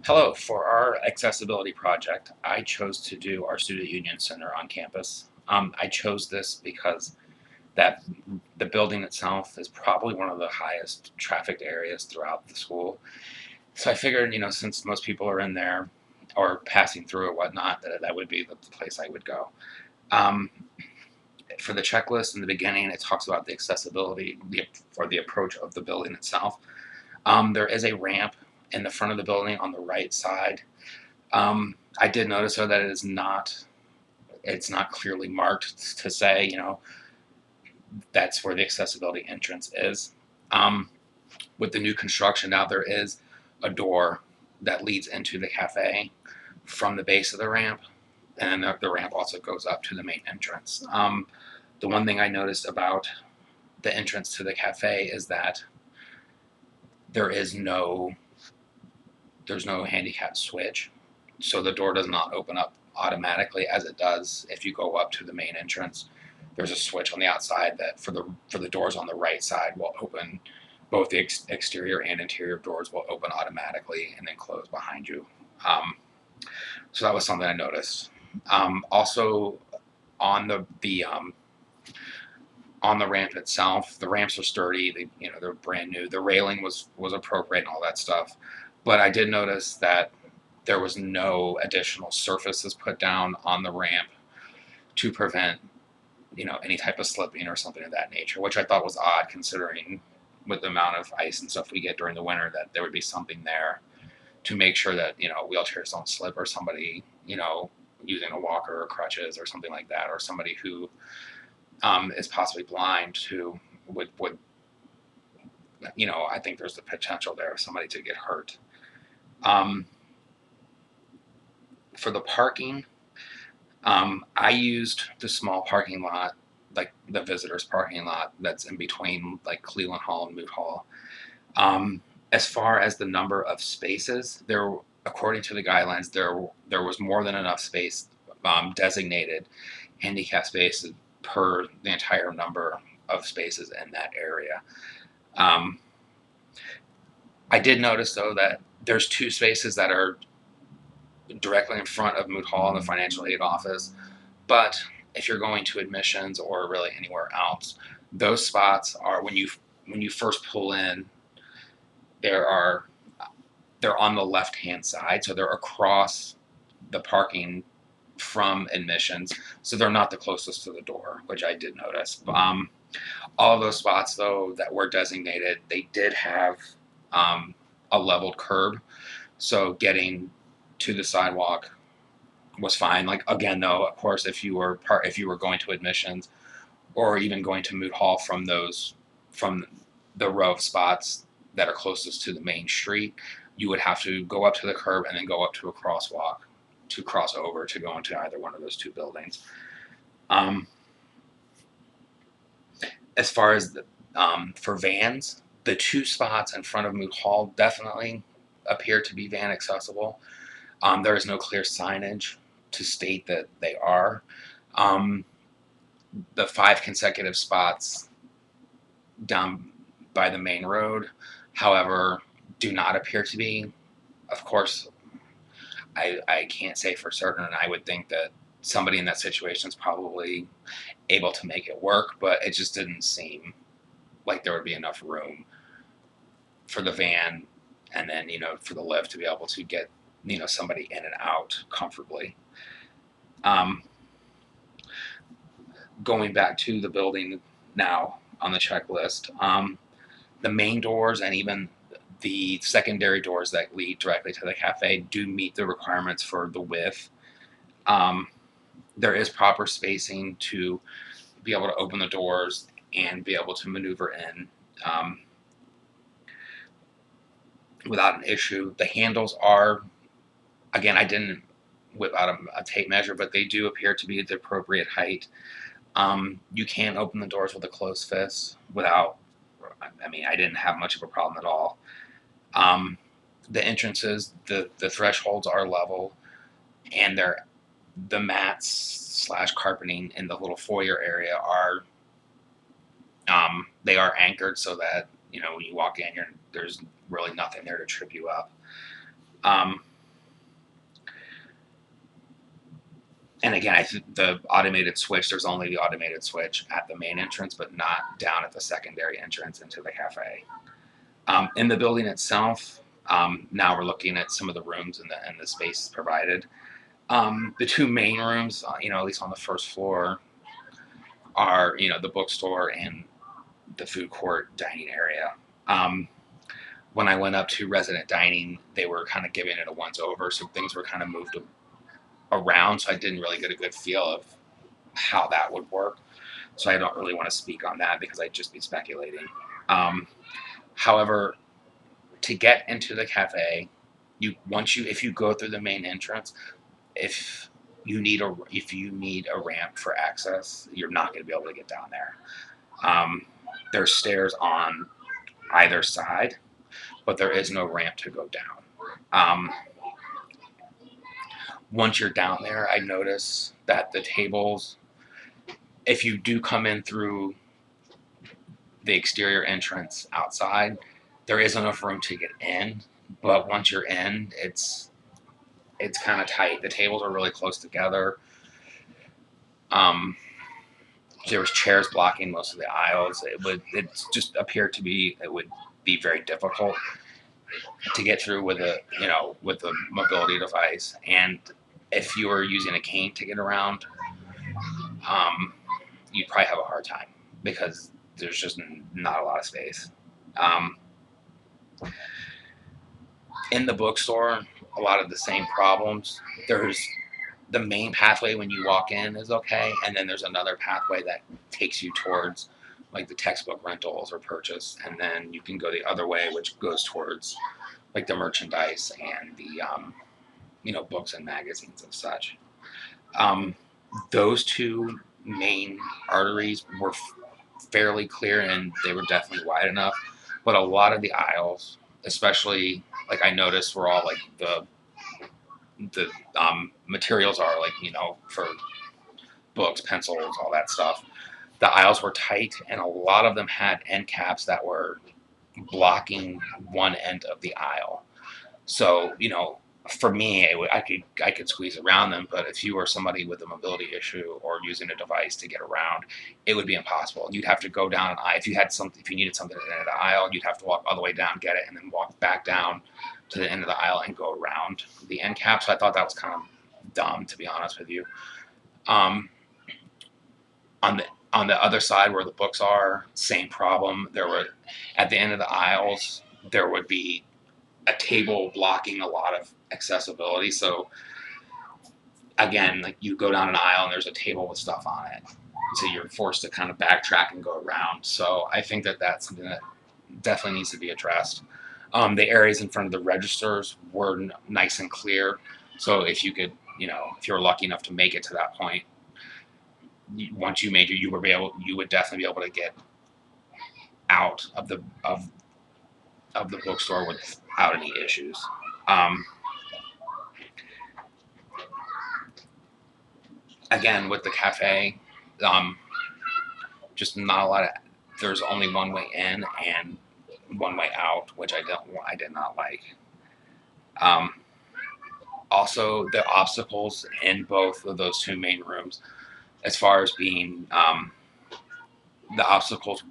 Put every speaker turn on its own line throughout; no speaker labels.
Hello, for our accessibility project, I chose to do our Student Union Center on campus. I chose this because that the building itself is probably one of the highest trafficked areas throughout the school. So I figured, since most people are in there or passing through or whatnot, that would be the place I would go. Um, for the checklist in the beginning, it talks about the accessibility or the approach of the building itself. There is a ramp in the front of the building on the right side. I did notice though that it's not clearly marked to say, that's where the accessibility entrance is. Um, with the new construction now, there is a door that leads into the cafe from the base of the ramp, and the ramp also goes up to the main entrance. The one thing I noticed about the entrance to the cafe is that there is no there's no handicap switch, so the door does not open up automatically as it does if you go up to the main entrance. There's a switch on the outside that for the doors on the right side will open. Both the exterior and interior doors will open automatically and then close behind you. Um, so that was something I noticed. Also, on the ramp itself, the ramps are sturdy. They're brand new. The railing was appropriate and all that stuff. But I did notice that there was no additional surfaces put down on the ramp to prevent any type of slipping or something of that nature, which I thought was odd considering with the amount of ice and stuff we get during the winter that there would be something there to make sure that wheelchairs don't slip or somebody using a walker or crutches or something like that, or somebody who is possibly blind who would I think there's the potential there of somebody to get hurt. Um, for the parking, I used the small parking lot, like the visitors parking lot that's in between like Cleveland Hall and Moot Hall. Um, as far as the number of spaces, according to the guidelines, there was more than enough space designated handicap spaces per the entire number of spaces in that area. Um, I did notice though that there's two spaces that are directly in front of Moot Hall in the financial aid office. But if you're going to admissions or really anywhere else, those spots are when you first pull in, there are they're on the left hand side, so they're across the parking from admissions, so they're not the closest to the door, which I did notice. All of those spots though that were designated, they did have a leveled curb, so getting to the sidewalk was fine. Like again, though, of course, if you were going to admissions or even going to Moot Hall from the row of spots that are closest to the main street, you would have to go up to the curb and then go up to a crosswalk to cross over to go into either one of those two buildings. Um, as far as for vans, the two spots in front of Moot Hall definitely appear to be van accessible. There is no clear signage to state that they are. Um, the 5 consecutive spots down by the main road, however, do not appear to be. Of course, I can't say for certain, and I would think that somebody in that situation is probably able to make it work, but it just didn't seem like there would be enough room for the van and then, for the lift to be able to get, somebody in and out comfortably. Um, going back to the building now on the checklist, the main doors and even the secondary doors that lead directly to the cafe do meet the requirements for the width. Um, there is proper spacing to be able to open the doors and be able to maneuver in without an issue. The handles are, again, I didn't whip out a tape measure, but they do appear to be the appropriate height. You can open the doors with a closed fist without, I didn't have much of a problem at all. Um, the entrances, the thresholds are level, and the mats slash carpeting in the little foyer area are they are anchored so that when you walk in, there's really nothing there to trip you up. Um, And again, I think the automated switch, there's only the automated switch at the main entrance, but not down at the secondary entrance into the cafe. In the building itself, now we're looking at some of the rooms and the space provided. The two main rooms, at least on the first floor, are the bookstore and the food court dining area. Um, when I went up to resident dining, they were kind of giving it a once over, so things were kind of moved around, so I didn't really get a good feel of how that would work. So I don't really want to speak on that because I'd just be speculating. Um, However, to get into the cafe, if you go through the main entrance, if if you need a ramp for access, you're not going to be able to get down there. Um, there's stairs on either side, but there is no ramp to go down. Um, Once you're down there, I notice that the tables, if you do come in through the exterior entrance outside, there is enough room to get in. But once you're in, it's kind of tight. The tables are really close together. Um, there was chairs blocking most of the aisles. It just appeared to be it would be very difficult to get through with a mobility device. And if you were using a cane to get around, um, you'd probably have a hard time because there's just not a lot of space. Um, in the bookstore, a lot of the same problems. There's the main pathway when you walk in is okay, and then there's another pathway that takes you towards like the textbook rentals or purchase, and then you can go the other way, which goes towards like the merchandise and the books and magazines and such. Um, those two main arteries were fairly clear and they were definitely wide enough, but a lot of the aisles, especially like I noticed, were all like the materials are like for books, pencils, all that stuff. The aisles were tight, and a lot of them had end caps that were blocking one end of the aisle. So for me, I could squeeze around them, but if you were somebody with a mobility issue or using a device to get around, it would be impossible. You'd have to go down an aisle. If you needed something at the end of the aisle, you'd have to walk all the way down, get it, and then walk back down to the end of the aisle and go around the end cap. So I thought that was kind of dumb, to be honest with you. Um, on the other side where the books are, same problem. There were at the end of the aisles there would be a table blocking a lot of accessibility. So again, like you go down an aisle and there's a table with stuff on it, so you're forced to kind of backtrack and go around. So I think that that's something that definitely needs to be addressed. The areas in front of the registers were nice and clear, so if you could, if you were lucky enough to make it to that point, once you made it, you would definitely be able to get out of the bookstore without any issues. Um, Again, with the cafe, um, just not a lot of. There's only one way in and one way out, which I did not like. Um, Also, the obstacles in both of those two main rooms, as far as being the obstacles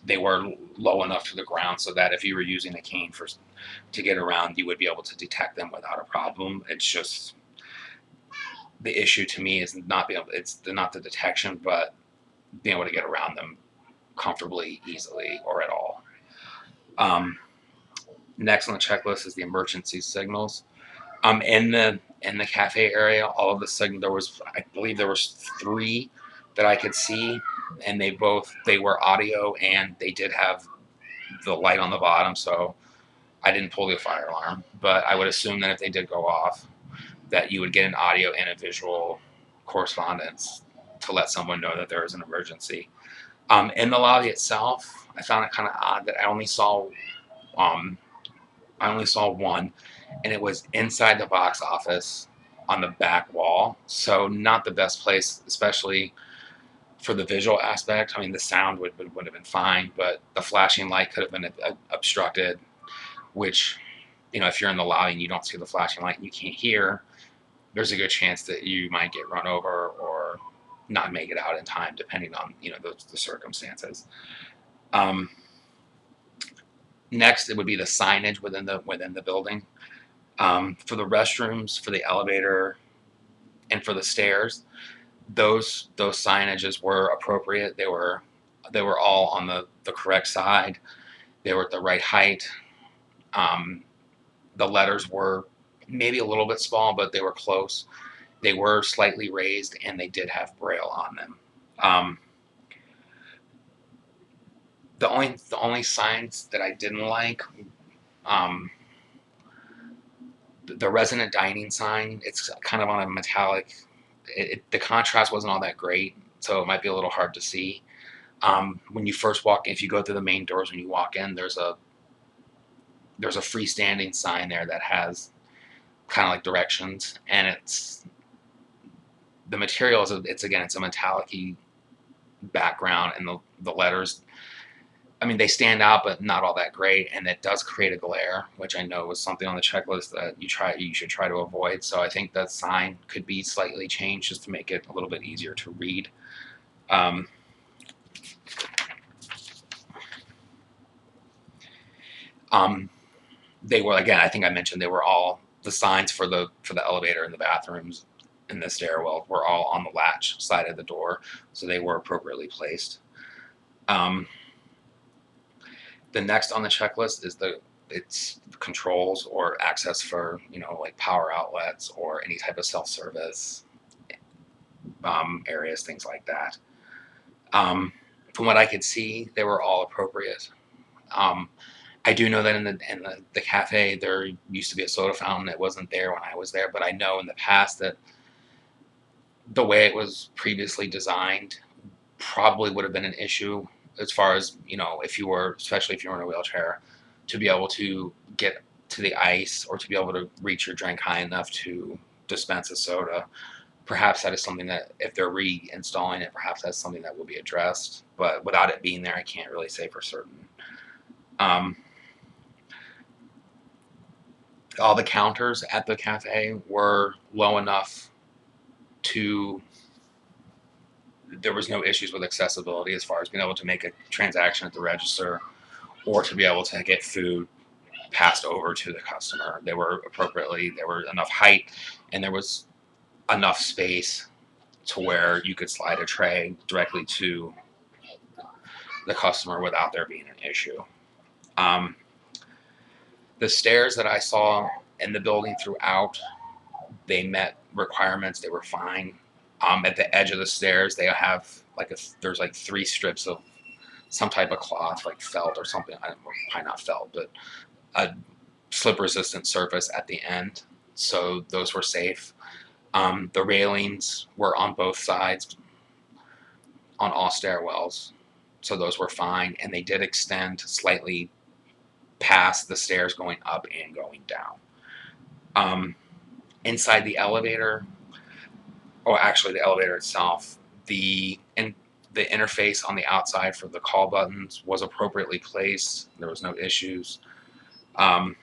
they were low enough to the ground so that if you were using a cane to get around, you would be able to detect them without a problem. It's just the issue to me is not the detection, but being able to get around them comfortably, easily, or at all. Um, Next on the checklist is the emergency signals. In the cafe area, all of the signal I believe there was three that I could see, and they were audio and they did have the light on the bottom, so I didn't pull the fire alarm. But I would assume that if they did go off, that you would get an audio and a visual correspondence to let someone know that there is an emergency. In the lobby itself, I found it kind of odd that um, I only saw one, and it was inside the box office on the back wall. So not the best place, especially for the visual aspect. I mean, the sound would have been fine, but the flashing light could have been obstructed. Which, if you're in the lobby and you don't see the flashing light and you can't hear, there's a good chance that you might get run over or not make it out in time, depending on the circumstances. Um, Next, it would be the signage within the building. For the restrooms, for the elevator, and for the stairs, those signages were appropriate. They were all on the correct side. They were at the right height. Um, the letters were maybe a little bit small, but they were close. They were slightly raised, and they did have braille on them. Um, the only signs that I didn't like, um, the resident dining sign. It's kind of on a metallic. The contrast wasn't all that great, so it might be a little hard to see. When you first walk in, if you go through the main doors when you walk in, there's a freestanding sign there that has kind of like directions, and the material is it's a metallic-y background, and the letters, I mean, they stand out, but not all that great, and it does create a glare, which I know was something on the checklist that you should try to avoid. So I think that sign could be slightly changed just to make it a little bit easier to read. Um, um, they were, again, I think I mentioned they were all the signs for the elevator and the bathrooms and the stairwell were all on the latch side of the door, so they were appropriately placed. Um, the next on the checklist is it's controls or access for like power outlets or any type of self-service areas, things like that. From what I could see, they were all appropriate. Um, I do know that in the cafe there used to be a soda fountain. It wasn't there when I was there, but I know in the past that the way it was previously designed probably would have been an issue as far as especially if you were in a wheelchair, to be able to get to the ice or to be able to reach your drink high enough to dispense a soda. Perhaps that is something that, if they're reinstalling it, perhaps that's something that will be addressed. But without it being there, I can't really say for certain. Um, all the counters at the cafe were low enough to there was no issues with accessibility as far as being able to make a transaction at the register or to be able to get food passed over to the customer. There were enough height, and there was enough space to where you could slide a tray directly to the customer without there being an issue. Um, the stairs that I saw in the building throughout, they met requirements. They were fine. At the edge of the stairs, they have there's like 3 strips of some type of cloth, like felt or something. I don't know, probably not felt, but a slip-resistant surface at the end. So those were safe. The railings were on both sides on all stairwells, so those were fine, and they did extend slightly past the stairs going up and going down. Inside the elevator, or actually the elevator itself, the interface on the outside for the call buttons was appropriately placed. There was no issues. Um,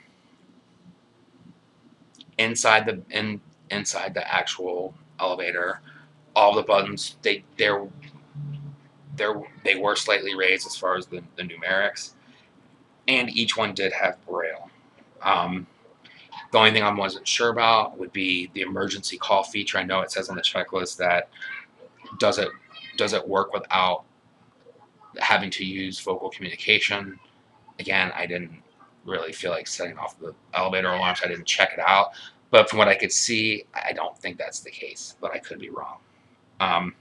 inside the actual elevator, all the buttons they were slightly raised as far as the numerics, and each one did have braille. The only thing I wasn't sure about would be the emergency call feature. I know it says on the checklist that does it work without having to use vocal communication. Again, I didn't really feel like setting off the elevator alarm, so I didn't check it out. But from what I could see, I don't think that's the case, but I could be wrong. Um,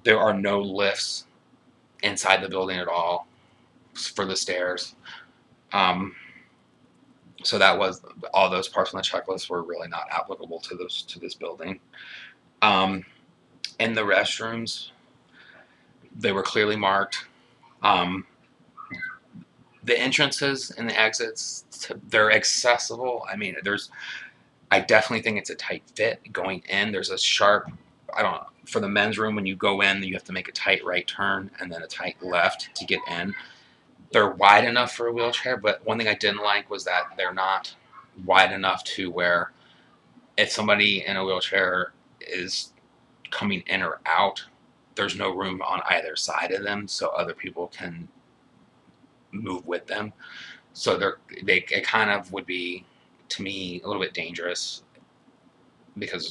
there are no lifts inside the building at all for the stairs. So that was all those parts on the checklist were really not applicable to this building. Um, in the restrooms, they were clearly marked. Um, the entrances and the exits, they're accessible. I mean, I definitely think it's a tight fit going in. There's a sharp, I don't know, for the men's room, when you go in, you have to make a tight right turn and then a tight left to get in. They're wide enough for a wheelchair, but one thing I didn't like was that they're not wide enough to where if somebody in a wheelchair is coming in or out, there's no room on either side of them, so other people can move with them. So they it kind of would be, to me, a little bit dangerous because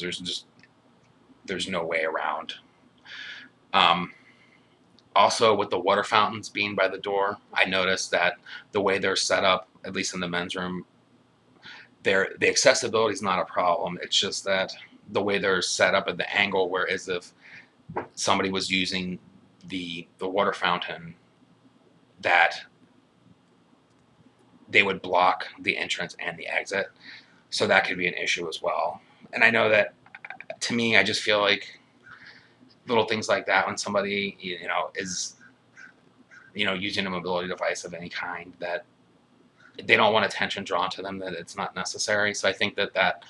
there's no way around. Um, Also, with the water fountains being by the door, I noticed that the way they're set up, at least in the men's room, the accessibility is not a problem. It's just that the way they're set up at the angle, where as if somebody was using the water fountain, that they would block the entrance and the exit. So that could be an issue as well. And I know that, to me, I just feel like little things like that, when somebody is using a mobility device of any kind, that they don't want attention drawn to them, that it's not necessary. So I think that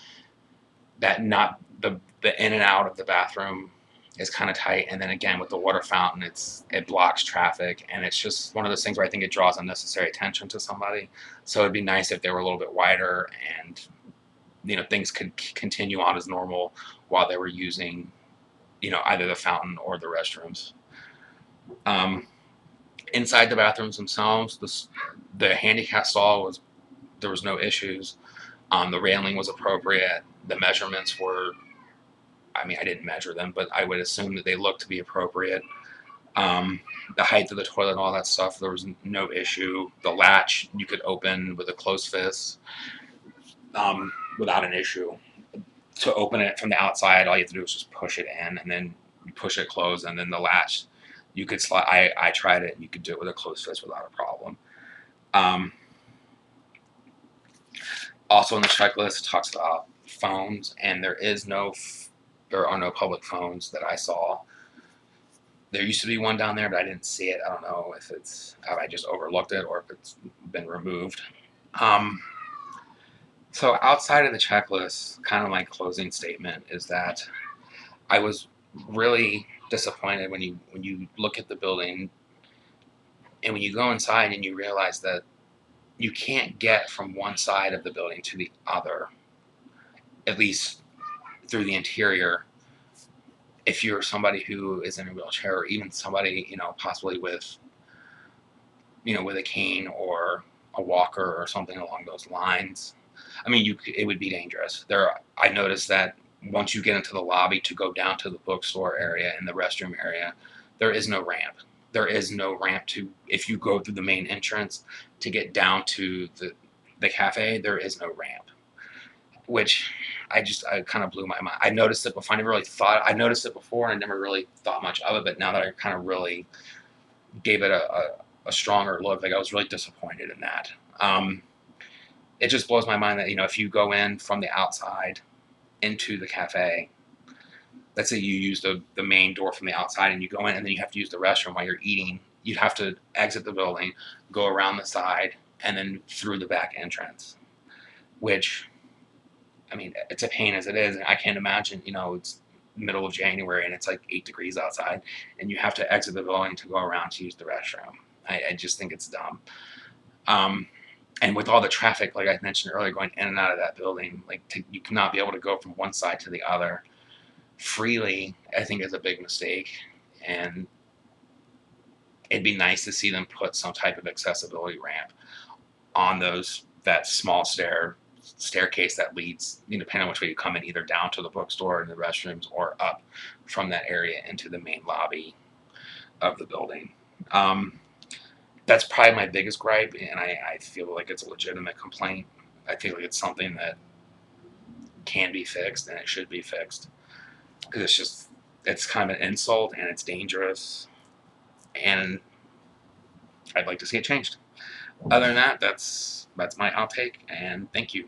not the in and out of the bathroom is kind of tight, and then again with the water fountain, it blocks traffic, and it's just one of those things where I think it draws unnecessary attention to somebody. So it'd be nice if they were a little bit wider, and things could continue on as normal while they were using either the fountain or the restrooms. Um, Inside the bathrooms themselves, the handicap stall was there was no issues. The railing was appropriate. The measurements were, I mean, I didn't measure them, but I would assume that they looked to be appropriate. The height of the toilet and all that stuff, there was no issue. The latch you could open with a closed fist without an issue. To open it from the outside, all you have to do is just push it in, and then you push it closed, and then the latch you could slide. I tried it, and you could do it with a closed fist without a problem. Um, Also, in the checklist, it talks about phones, and there are no public phones that I saw. There used to be one down there, but I didn't see it. I don't know if I just overlooked it or if it's been removed. Um, so outside of the checklist, kind of my closing statement is that I was really disappointed when you look at the building and when you go inside and you realize that you can't get from one side of the building to the other, at least through the interior, if you're somebody who is in a wheelchair, or even somebody possibly with with a cane or a walker or something along those lines. I mean, it would be dangerous. I noticed that once you get into the lobby to go down to the bookstore area and the restroom area, there is no ramp. There is no ramp to, if you go through the main entrance to get down to the cafe, there is no ramp, which I kind of blew my mind. I noticed it before. I noticed it before and I never really thought much of it, but now that I kind of really gave it a stronger look, like I was really disappointed in that. It just blows my mind that if you go in from the outside into the cafe, let's say you use the main door from the outside and you go in and then you have to use the restroom while you're eating, you'd have to exit the building, go around the side, and then through the back entrance, which, I mean, it's a pain as it is. And I can't imagine, it's middle of January and it's like 8 degrees outside and you have to exit the building to go around to use the restroom. I just think it's dumb. Um, and with all the traffic, like I mentioned earlier, going in and out of that building, you cannot be able to go from one side to the other freely, I think is a big mistake. And it'd be nice to see them put some type of accessibility ramp on that small staircase that leads, depending on which way you come in, either down to the bookstore and the restrooms or up from that area into the main lobby of the building. That's probably my biggest gripe, and I feel like it's a legitimate complaint. I feel like it's something that can be fixed and it should be fixed, because it's kind of an insult and it's dangerous, and I'd like to see it changed. Other than that, that's my outtake, and thank you.